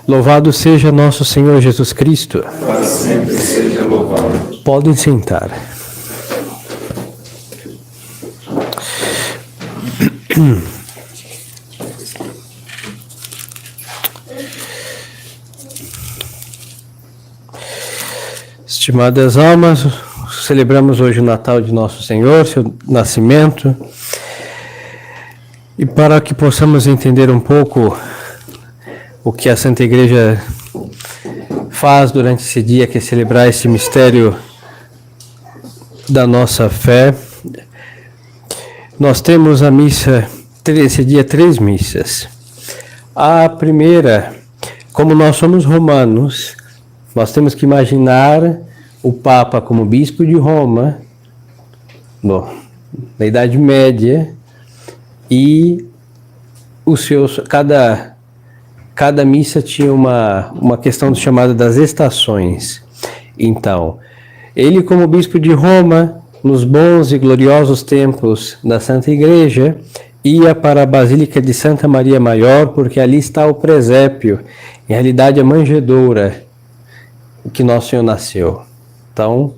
Louvado seja nosso Senhor Jesus Cristo. Para sempre seja louvado. Podem sentar. Estimadas almas, celebramos hoje o Natal de Nosso Senhor, seu nascimento, e para que possamos entender um pouco o que a Santa Igreja faz durante esse dia, que é celebrar esse mistério da nossa fé, nós temos a missa, esse dia, 3 missas. A primeira, como nós somos romanos, nós temos que imaginar o Papa como bispo de Roma, na Idade Média, e os seus, cada missa tinha uma questão chamada das estações. Então, ele como bispo de Roma, nos bons e gloriosos tempos da Santa Igreja, ia para a Basílica de Santa Maria Maior, porque ali está o presépio, em realidade a manjedoura, que Nosso Senhor nasceu. Então,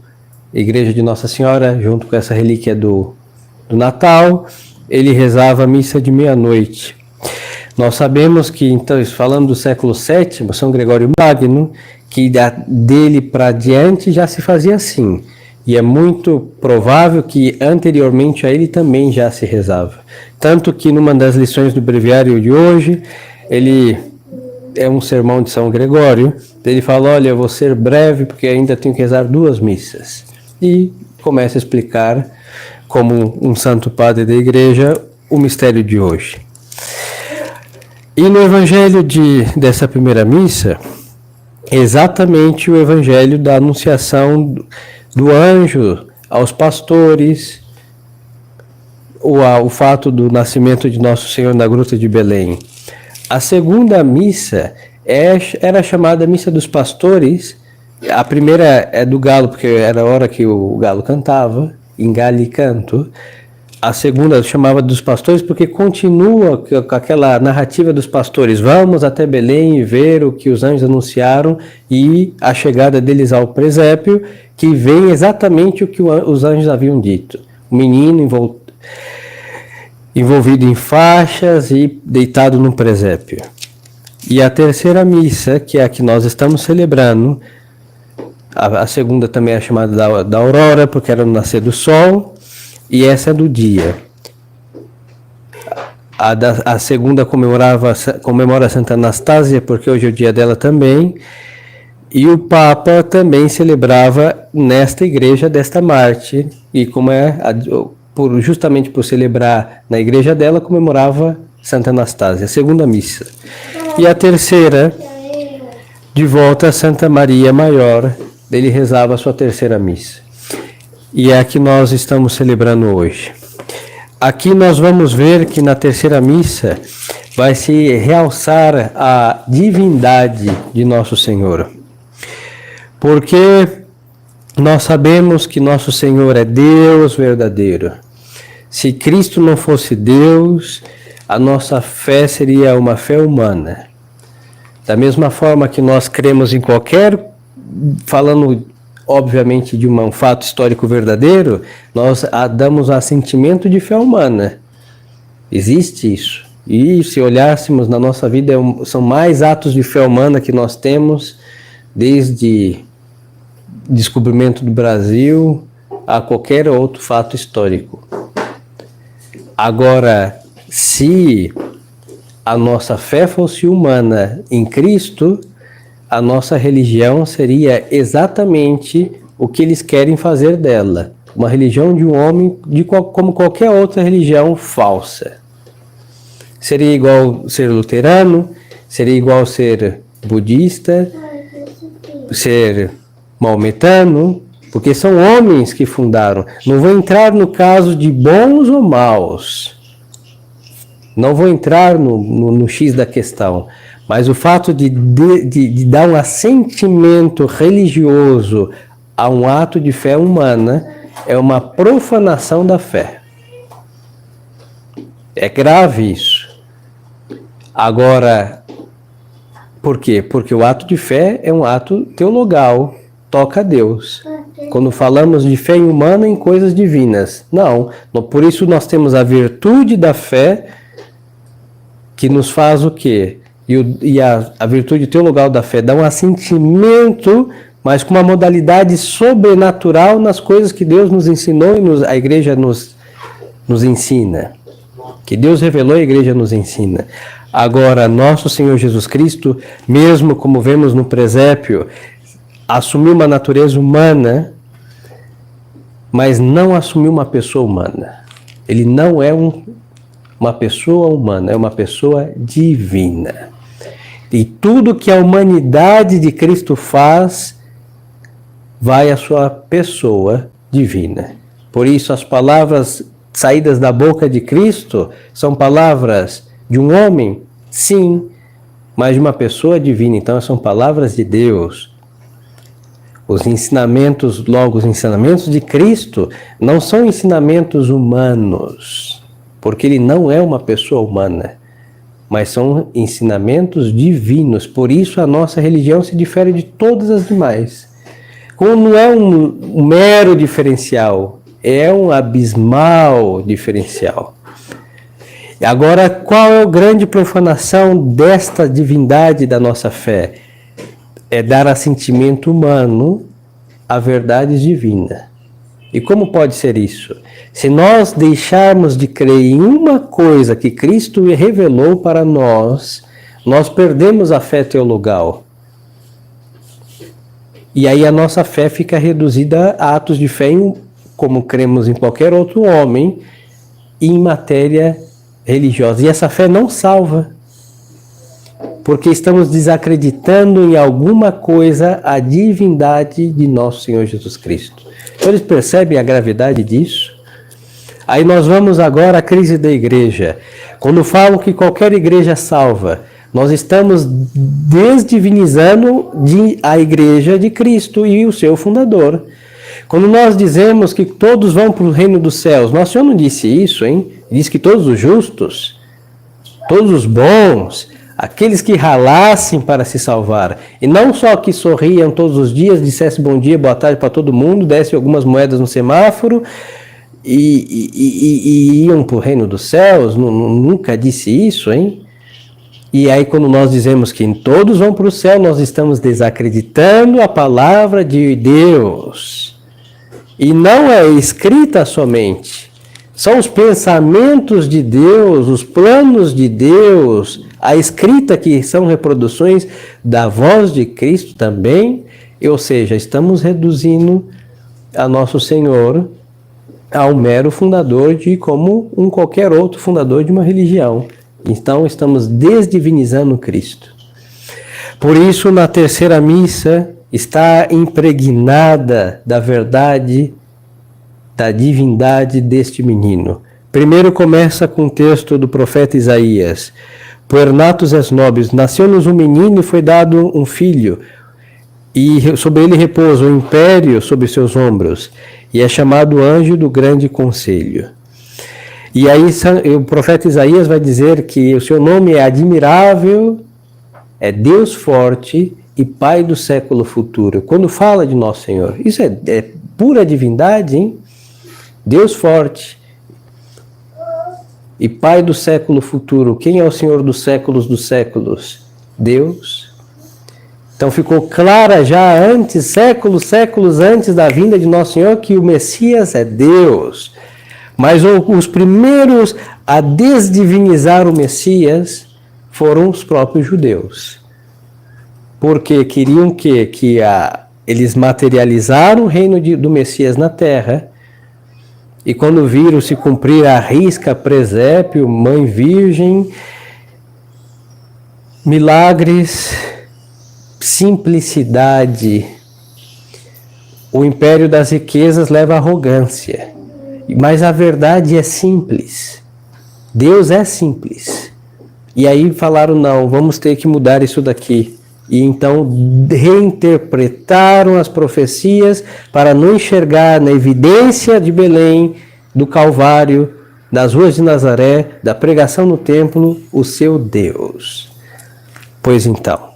a Igreja de Nossa Senhora, junto com essa relíquia do Natal, ele rezava a missa de meia-noite. Nós sabemos que, então, falando do século VII, São Gregório Magno, que dele para diante já se fazia assim. E é muito provável que anteriormente a ele também já se rezava. Tanto que numa das lições do breviário de hoje, ele é um sermão de São Gregório, ele fala, olha, eu vou ser breve porque ainda tenho que rezar 2 missas. E começa a explicar, como um santo padre da igreja, o mistério de hoje. E no evangelho dessa primeira missa, exatamente o evangelho da anunciação do anjo aos pastores, o fato do nascimento de Nosso Senhor na Gruta de Belém. A segunda missa era chamada Missa dos Pastores. A primeira é do galo, porque era a hora que o galo cantava, em Galli Canto. A segunda chamava dos pastores porque continua com aquela narrativa dos pastores. Vamos até Belém e ver o que os anjos anunciaram e a chegada deles ao presépio, que vem exatamente o que os anjos haviam dito. O menino envolvido em faixas e deitado no presépio. E a terceira missa, que é a que nós estamos celebrando, a segunda também é chamada da aurora, porque era no nascer do sol, e essa é do dia. A segunda comemora Santa Anastásia, porque hoje é o dia dela também, e o Papa também celebrava nesta igreja desta Marte, e como justamente por celebrar na igreja dela, comemorava Santa Anastásia, a segunda missa. E a terceira, de volta a Santa Maria Maior, ele rezava a sua terceira missa. E é a que nós estamos celebrando hoje. Aqui nós vamos ver que na terceira missa vai se realçar a divindade de Nosso Senhor. Porque nós sabemos que Nosso Senhor é Deus verdadeiro. Se Cristo não fosse Deus, a nossa fé seria uma fé humana. Da mesma forma que nós cremos em falando obviamente de um fato histórico verdadeiro, nós damos assentimento de fé humana. Existe isso. E se olhássemos na nossa vida, são mais atos de fé humana que nós temos, desde descobrimento do Brasil a qualquer outro fato histórico. Agora, se a nossa fé fosse humana em Cristo, a nossa religião seria exatamente o que eles querem fazer dela. Uma religião de um homem, como qualquer outra religião falsa. Seria igual ser luterano, seria igual ser budista, ser maometano, porque são homens que fundaram. Não vou entrar no caso de bons ou maus. Não vou entrar no X da questão. Mas o fato de dar um assentimento religioso a um ato de fé humana é uma profanação da fé. É grave isso. Agora, Por quê? Porque o ato de fé é um ato teologal, toca a Deus. Quando falamos de fé humana em coisas divinas. Não, por isso nós temos a virtude da fé, que nos faz o quê? E a virtude teologal da fé dá um assentimento, mas com uma modalidade sobrenatural nas coisas que Deus nos ensinou e a igreja nos ensina. Que Deus revelou e a igreja nos ensina. Agora, nosso Senhor Jesus Cristo, mesmo como vemos no presépio, assumiu uma natureza humana, mas não assumiu uma pessoa humana. Ele não é uma pessoa humana, é uma pessoa divina. E tudo que a humanidade de Cristo faz, vai à sua pessoa divina. Por isso, as palavras saídas da boca de Cristo são palavras de um homem, sim, mas de uma pessoa divina. Então, são palavras de Deus. Os ensinamentos, logo, os ensinamentos de Cristo não são ensinamentos humanos, porque ele não é uma pessoa humana, mas são ensinamentos divinos. Por isso a nossa religião se difere de todas as demais. Como não é um mero diferencial, é um abismal diferencial. Agora, qual é a grande profanação desta divindade da nossa fé? É dar assentimento humano à verdade divina. E como pode ser isso? Se nós deixarmos de crer em uma coisa que Cristo revelou para nós, nós perdemos a fé teologal. E aí a nossa fé fica reduzida a atos de fé, como cremos em qualquer outro homem, em matéria religiosa. E essa fé não salva, porque estamos desacreditando em alguma coisa a divindade de nosso Senhor Jesus Cristo. Então eles percebem a gravidade disso? Aí nós vamos agora à crise da igreja. Quando falam que qualquer igreja salva, nós estamos desdivinizando a igreja de Cristo e o seu fundador. Quando nós dizemos que todos vão para o reino dos céus, nosso Senhor não disse isso, hein? Diz que todos os justos, todos os bons, aqueles que ralassem para se salvar, e não só que sorriam todos os dias, dissessem bom dia, boa tarde para todo mundo, dessem algumas moedas no semáforo e iam para o reino dos céus, nunca disse isso, hein? E aí quando nós dizemos que todos vão para o céu, nós estamos desacreditando a palavra de Deus. E não é escrita somente, são os pensamentos de Deus, os planos de Deus, a escrita que são reproduções da voz de Cristo também, ou seja, estamos reduzindo a nosso Senhor ao mero fundador como qualquer outro fundador de uma religião. Então estamos desdivinizando Cristo. Por isso, na terceira missa, está impregnada da verdade, da divindade deste menino. Primeiro começa com o texto do profeta Isaías. Puernatus es nobis, nasceu-nos um menino e foi dado um filho, e sobre ele repousa o império sobre seus ombros, e é chamado anjo do grande conselho. E aí o profeta Isaías vai dizer que o seu nome é admirável, é Deus forte e Pai do século futuro. Quando fala de nosso Senhor, isso é pura divindade, hein? Deus forte e Pai do século futuro. Quem é o Senhor dos séculos? Deus. Então ficou clara já antes, séculos antes da vinda de nosso Senhor, que o Messias é Deus. Mas os primeiros a desdivinizar o Messias foram os próprios judeus. Porque queriam que eles materializaram o reino do Messias na terra, e quando viram se cumprir a risca, presépio, mãe virgem, milagres, simplicidade, o império das riquezas leva à arrogância. Mas a verdade é simples. Deus é simples. E aí falaram, não, vamos ter que mudar isso daqui. E então reinterpretaram as profecias para não enxergar na evidência de Belém, do Calvário, das ruas de Nazaré, da pregação no templo, o seu Deus. Pois então,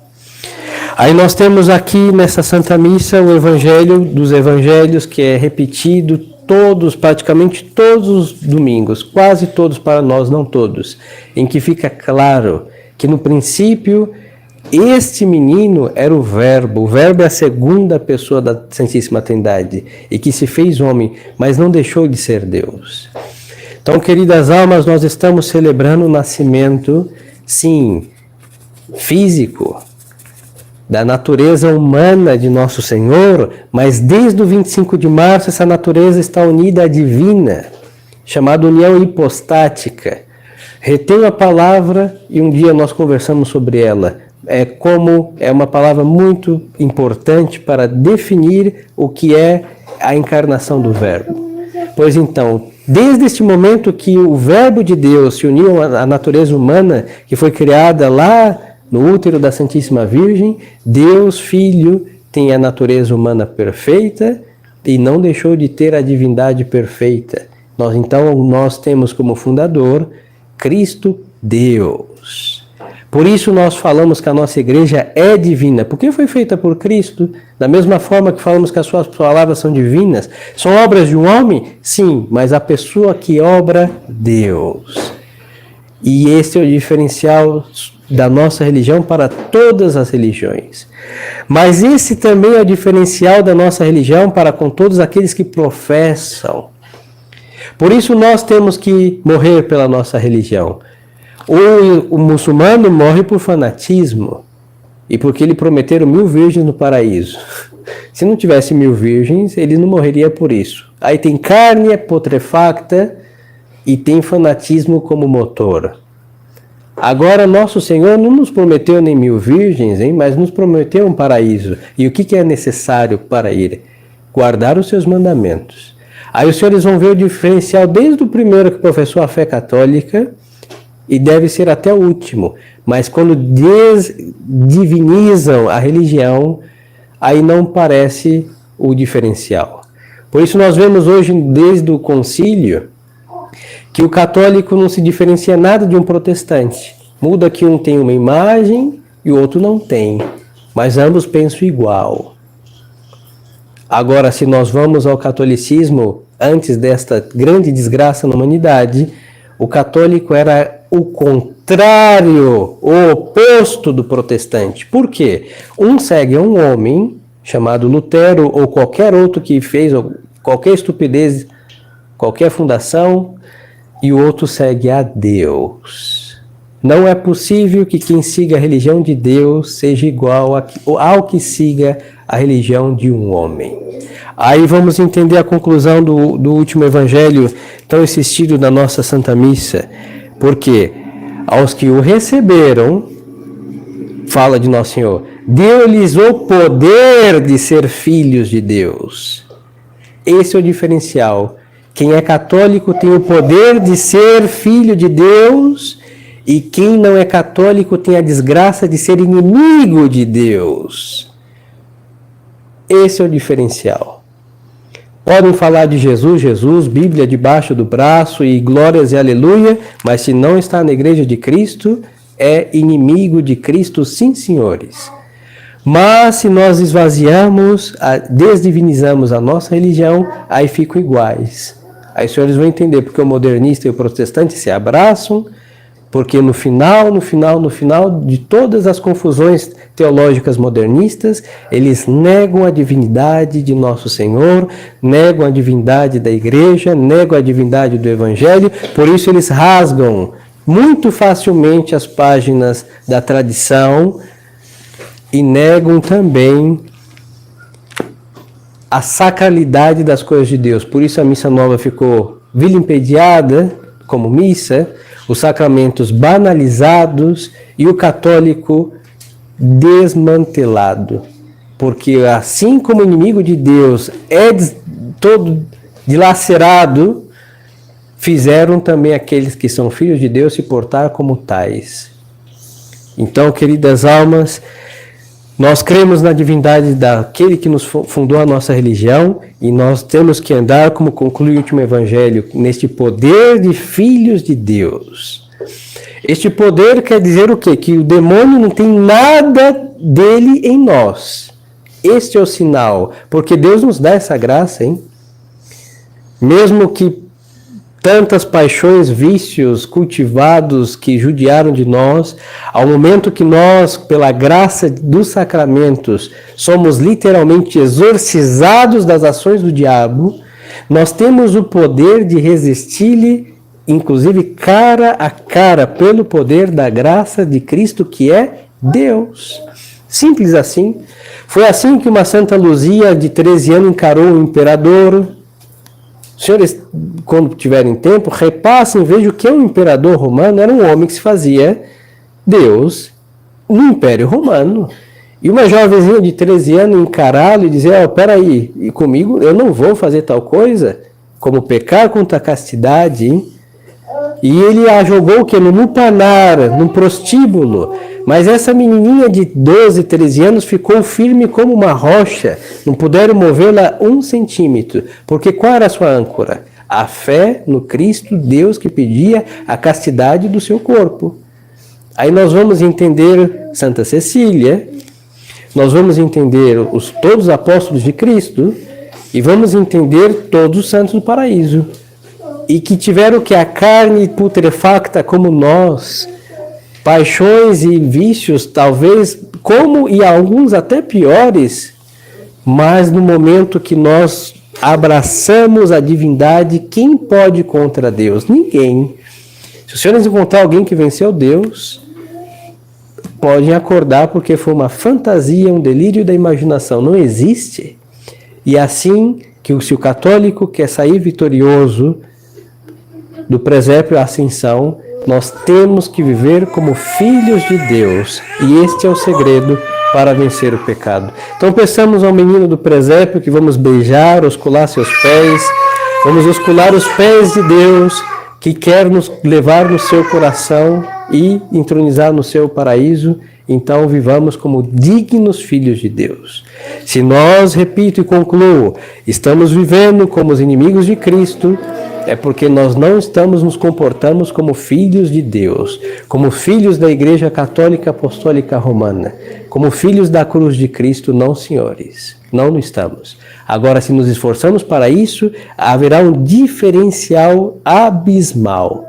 Aí nós temos aqui nessa Santa Missa o Evangelho dos Evangelhos, que é repetido praticamente todos os domingos, quase todos para nós, não todos, em que fica claro que no princípio este menino era o Verbo é a segunda pessoa da Santíssima Trindade, e que se fez homem, mas não deixou de ser Deus. Então, queridas almas, nós estamos celebrando o nascimento, sim, físico, da natureza humana de Nosso Senhor, mas desde o 25 de março essa natureza está unida à divina, chamada união hipostática. Retenho a palavra e um dia nós conversamos sobre ela. É uma palavra muito importante para definir o que é a encarnação do Verbo. Pois então, desde este momento que o Verbo de Deus se uniu à natureza humana, que foi criada lá no útero da Santíssima Virgem, Deus Filho tem a natureza humana perfeita e não deixou de ter a divindade perfeita. Nós temos como fundador Cristo Deus. Por isso nós falamos que a nossa igreja é divina, porque foi feita por Cristo. Da mesma forma que falamos que as suas palavras são divinas. São obras de um homem? Sim, mas a pessoa que obra, Deus. E esse é o diferencial da nossa religião para todas as religiões. Mas esse também é o diferencial da nossa religião para com todos aqueles que professam. Por isso nós temos que morrer pela nossa religião. O muçulmano morre por fanatismo e porque lhe prometeram 1000 virgens no paraíso. Se não tivesse 1000 virgens, ele não morreria por isso. Aí tem carne putrefacta e tem fanatismo como motor. Agora, Nosso Senhor não nos prometeu nem 1000 virgens, mas nos prometeu um paraíso. E o que é necessário para ir? Guardar os seus mandamentos. Aí os senhores vão ver o diferencial desde o primeiro que professou a fé católica e deve ser até o último. Mas quando divinizam a religião, aí não parece o diferencial. Por isso nós vemos hoje, desde o concílio, que o católico não se diferencia nada de um protestante. Muda que um tem uma imagem e o outro não tem, mas ambos pensam igual. Agora, se nós vamos ao catolicismo, antes desta grande desgraça na humanidade, o católico era o contrário, o oposto do protestante. Por quê? Um segue um homem, chamado Lutero, ou qualquer outro que fez qualquer estupidez, qualquer fundação, e o outro segue a Deus. Não é possível que quem siga a religião de Deus seja igual ao que siga a religião de um homem. Aí vamos entender a conclusão do último evangelho tão insistido da nossa Santa Missa. Porque aos que o receberam, fala de Nosso Senhor, deu-lhes o poder de ser filhos de Deus. Esse é o diferencial. Quem é católico tem o poder de ser filho de Deus, e quem não é católico tem a desgraça de ser inimigo de Deus. Esse é o diferencial. Podem falar de Jesus, Bíblia debaixo do braço e glórias e aleluia, mas se não está na igreja de Cristo, é inimigo de Cristo, sim, senhores. Mas se nós esvaziamos, desdivinizamos a nossa religião, aí ficam iguais. Aí os senhores vão entender porque o modernista e o protestante se abraçam, porque no final de todas as confusões teológicas modernistas, eles negam a divindade de Nosso Senhor, negam a divindade da igreja, negam a divindade do Evangelho, por isso eles rasgam muito facilmente as páginas da tradição e negam também a sacralidade das coisas de Deus. Por isso a missa nova ficou vilipendiada como missa, os sacramentos banalizados e o católico desmantelado. Porque assim como o inimigo de Deus é todo dilacerado, fizeram também aqueles que são filhos de Deus se portar como tais. Então, queridas almas, nós cremos na divindade daquele que nos fundou a nossa religião e nós temos que andar, como conclui o último evangelho, neste poder de filhos de Deus. Este poder quer dizer o quê? Que o demônio não tem nada dele em nós. Este é o sinal, porque Deus nos dá essa graça, hein? Mesmo que tantas paixões, vícios cultivados que judiaram de nós, ao momento que nós, pela graça dos sacramentos, somos literalmente exorcizados das ações do diabo, nós temos o poder de resistir-lhe, inclusive cara a cara, pelo poder da graça de Cristo, que é Deus. Simples assim. Foi assim que uma Santa Luzia de 13 anos encarou o imperador. Senhores, quando tiverem tempo, repassem, vejam que o imperador romano era um homem que se fazia Deus no Império Romano. E uma jovenzinha de 13 anos encará-lo e dizer, peraí, e comigo eu não vou fazer tal coisa, como pecar contra a castidade, hein? E ele a jogou o quê? No lupanar, no prostíbulo. Mas essa menininha de 12, 13 anos ficou firme como uma rocha. Não puderam movê-la 1 centímetro. Porque qual era a sua âncora? A fé no Cristo, Deus que pedia a castidade do seu corpo. Aí nós vamos entender Santa Cecília, nós vamos entender todos os apóstolos de Cristo e vamos entender todos os santos do paraíso. E que tiveram que a carne putrefacta como nós, paixões e vícios, talvez, como e alguns até piores, mas no momento que nós abraçamos a divindade, quem pode contra Deus? Ninguém. Se os senhores encontrar alguém que venceu Deus, podem acordar porque foi uma fantasia, um delírio da imaginação. Não existe. E assim que se o católico quer sair vitorioso do presépio à ascensão, nós temos que viver como filhos de Deus. E este é o segredo para vencer o pecado. Então peçamos ao menino do presépio que vamos beijar, oscular seus pés, vamos oscular os pés de Deus, que quer nos levar no seu coração e entronizar no seu paraíso. Então vivamos como dignos filhos de Deus. Se nós, repito e concluo, estamos vivendo como os inimigos de Cristo, é porque nós não estamos nos comportando como filhos de Deus, como filhos da Igreja Católica Apostólica Romana, como filhos da cruz de Cristo, não, senhores. Não estamos. Agora, se nos esforçamos para isso, haverá um diferencial abismal.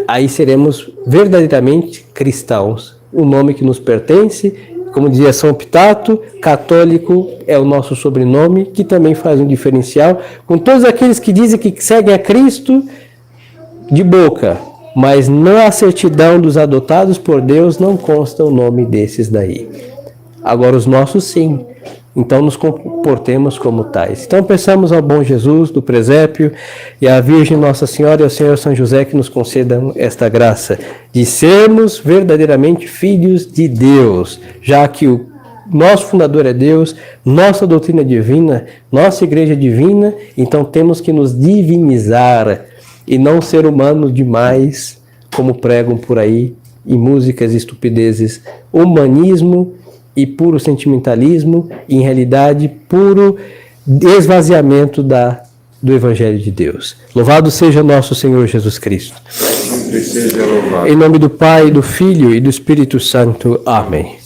Aí seremos verdadeiramente cristãos, um nome que nos pertence. Como dizia São Pitato, católico é o nosso sobrenome, que também faz um diferencial com todos aqueles que dizem que seguem a Cristo de boca, mas na certidão dos adotados por Deus não consta o nome desses daí. Agora os nossos sim, então nos comportemos como tais. Então peçamos ao bom Jesus do presépio e à Virgem Nossa Senhora e ao Senhor São José que nos concedam esta graça de sermos verdadeiramente filhos de Deus, já que o nosso fundador é Deus, nossa doutrina é divina, nossa igreja é divina, então temos que nos divinizar e não ser humanos demais, como pregam por aí em músicas e estupidezes, humanismo e puro sentimentalismo, e em realidade puro esvaziamento do Evangelho de Deus. Louvado seja nosso Senhor Jesus Cristo. Sempre seja louvado. Em nome do Pai, do Filho e do Espírito Santo. Amém.